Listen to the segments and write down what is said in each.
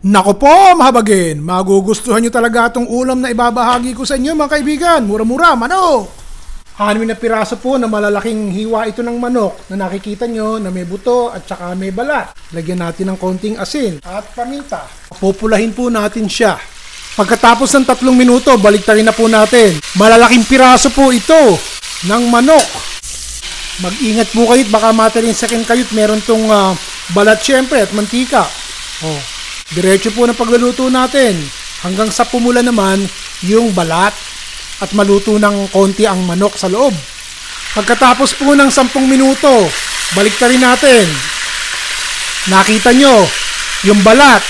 Nako po, mahabagin. Magugustuhan nyo talaga itong ulam na ibabahagi ko sa inyo mga kaibigan. Mura-mura, manok. 6 na piraso po na malalaking hiwa ito ng manok na nakikita nyo na may buto at saka may balat. Lagyan natin ng konting asin at paminta. Pupulahin po natin siya. Pagkatapos ng 3 minuto, baliktarin na po natin. Malalaking piraso po ito ng manok. Mag-ingat po kayo, baka materinsakin kayo at meron tong balat syempre at mantika. Diretso po ng pagluluto natin hanggang sa pumula naman yung balat at maluto ng konti ang manok sa loob. Pagkatapos po ng 10 minuto, baliktarin natin. Nakita nyo, yung balat,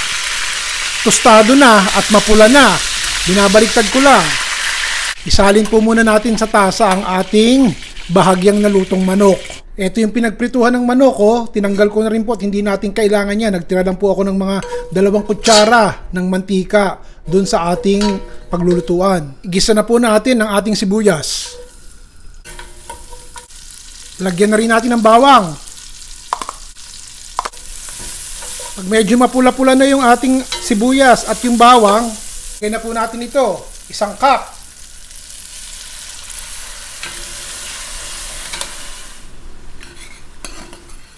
tostado na at mapula na. Binabaliktad ko lang. Isalin po muna natin sa tasa ang ating bahagyang nalutong manok. Ito yung pinagprituhan ng manok, tinanggal ko na rin po at hindi natin kailangan yan. Nagtira lang po ako ng mga 2 kutsara ng mantika dun sa ating paglulutuan. Igisa na po natin ang ating sibuyas. Lagyan na rin natin ng bawang. Pag medyo mapula-pula na yung ating sibuyas at yung bawang, lagyan na po natin ito, 1 cup.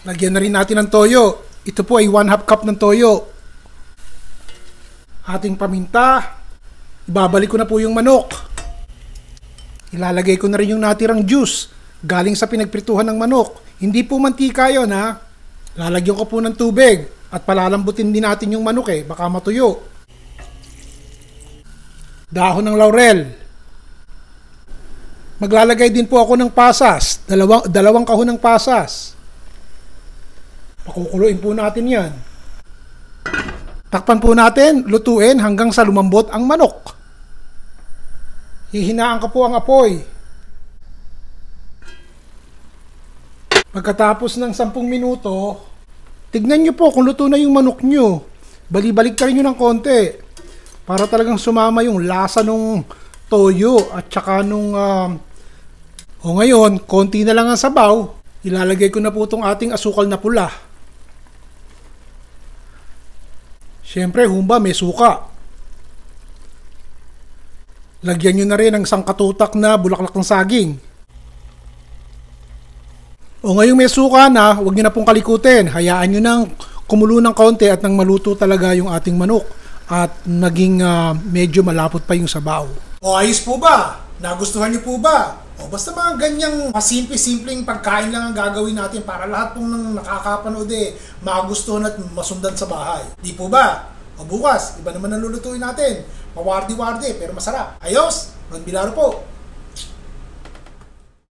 Lagyan na rin natin ng toyo. Ito po ay 1/2 cup ng toyo. Ating paminta. Ibabalik ko na po yung manok. Ilalagay ko na rin yung natirang juice galing sa pinagprituhan ng manok. Hindi po mantika yun ha. Lalagyan ko po ng tubig at palalambutin din natin yung manok baka matuyo. Dahon ng laurel. Maglalagay din po ako ng pasas. Dalawang kahon ng pasas. Pakukuluin po natin yan. Takpan po natin, lutuin hanggang sa lumambot ang manok. Hihinaan ko po ang apoy. Pagkatapos ng 10 minuto, tignan nyo po kung luto na yung manok nyo. Balik ka rin nyo ng konti para talagang sumama yung lasa nung toyo at saka nung ngayon, konti na lang ang sabaw. Ilalagay ko na po itong ating asukal na pula. Siyempre, humba, may suka. Lagyan nyo na rin ang sangkatutak na bulaklak ng saging. Ngayong may suka na, huwag nyo na pong kalikutin. Hayaan nyo nang kumulo ng kaunti at nang maluto talaga yung ating manok. At naging medyo malapot pa yung sabaw. Ayos po ba? Nagustuhan nyo po ba? Basta mga ganyang masimple-simpleng pagkain lang ang gagawin natin para lahat pong nang nakakapanood magustuhan at masundan sa bahay. Di po ba? Bukas, iba naman ang lulutuin natin. Mawardi-wardi pero masarap. Ayos! Manbilaro po!